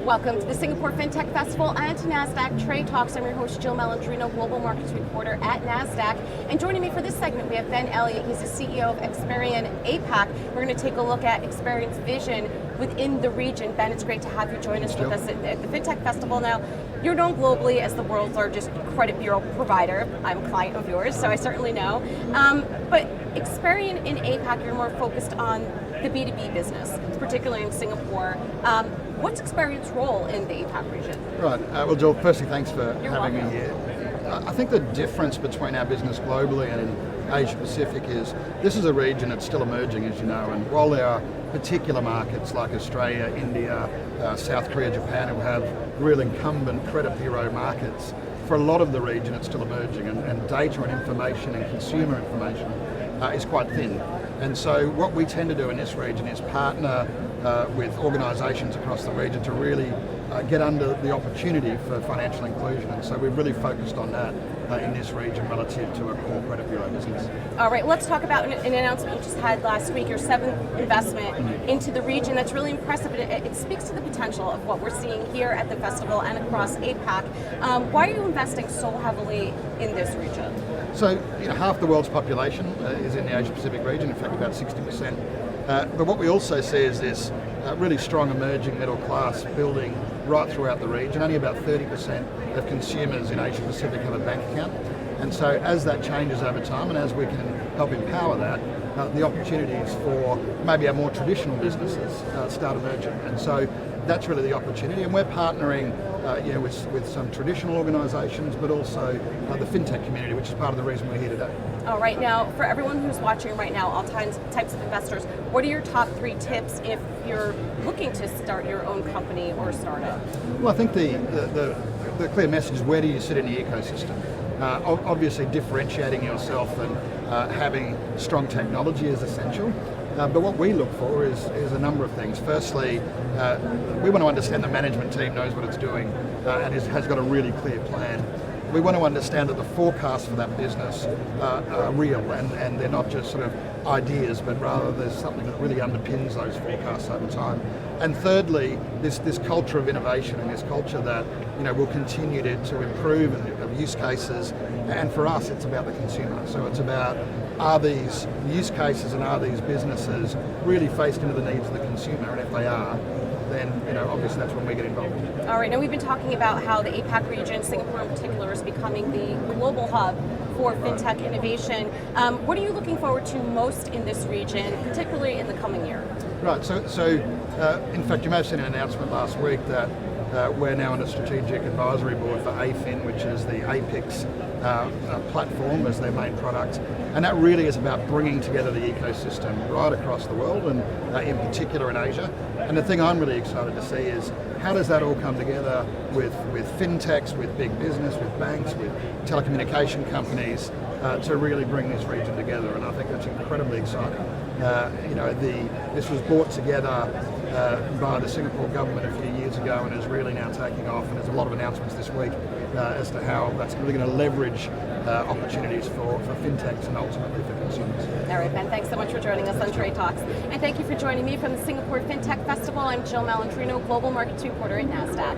Welcome to the Singapore Fintech Festival and to Nasdaq Trade Talks. I'm your host, Jill Malandrino, Global Markets Reporter at Nasdaq. And joining me for this segment, we have Ben Elliott. He's the CEO of Experian APAC. We're going to take a look at Experian's vision within the region. Ben, it's great to have you join us with us at the Fintech Festival. Now, you're known globally as the world's largest credit bureau provider. I'm a client of yours, so I certainly know. But Experian in APAC, you're more focused on the B2B business, particularly in Singapore. What's Experian's role in the APAC region? Right, well Jill, firstly thanks for having welcome. me here. I think the difference between our business globally and in Asia Pacific is this is a region that's still emerging, as you know, and while there are particular markets like Australia, India, South Korea, Japan who have real incumbent credit bureau markets, for a lot of the region it's still emerging, and data and information and consumer information is quite thin. And so what we tend to do in this region is partner with organisations across the region to really get under the opportunity for financial inclusion. And so we've really focused on that in this region relative to a core credit bureau business. All right, let's talk about an announcement you just had last week, your seventh investment into the region. That's really impressive. It speaks to the potential of what we're seeing here at the festival and across APAC. Why are you investing so heavily in this region? So, half the world's population is in the Asia Pacific region, in fact about 60%. But what we also see is this really strong emerging middle class building right throughout the region. Only about 30% of consumers in Asia Pacific have a bank account. And so as that changes over time and as we can help empower that, the opportunities for maybe our more traditional businesses start emerging. And so that's really the opportunity, and we're partnering with some traditional organisations, but also the fintech community, which is part of the reason we're here today. All right, now for everyone who's watching right now, all types of investors, what are your top 3 tips if you're looking to start your own company or startup? Well, I think the clear message is, where do you sit in the ecosystem? Obviously differentiating yourself and having strong technology is essential. But what we look for is a number of things. Firstly, we want to understand the management team knows what it's doing and has got a really clear plan. We want to understand that the forecasts for that business are real and they're not just sort of ideas, but rather there's something that really underpins those forecasts over time. And thirdly, this culture of innovation and this culture that will continue to improve and use cases. And for us, it's about the consumer. So it's about, are these use cases and are these businesses really faced into the needs of the consumer? And if they are, then obviously that's when we get involved. All right, now we've been talking about how the APAC region, Singapore in particular, is becoming the global hub for fintech innovation. What are you looking forward to most in this region, particularly in the coming year? Right, so in fact you may have seen an announcement last week that we're now on a strategic advisory board for AFIN, which is the APIC's platform as their main product. And that really is about bringing together the ecosystem right across the world, and in particular in Asia. And the thing I'm really excited to see is, how does that all come together with fintechs, with big business, with banks, with telecommunication companies to really bring this region together. And I think that's incredibly exciting. This was brought together by the Singapore government a few years ago and is really now taking off, and there's a lot of announcements this week as to how that's really going to leverage opportunities for fintechs and ultimately for consumers. All right, Ben, thanks so much for joining us on Trade Talks. And thank you for joining me from the Singapore Fintech Festival. I'm Jill Malandrino, Global Markets Reporter at Nasdaq.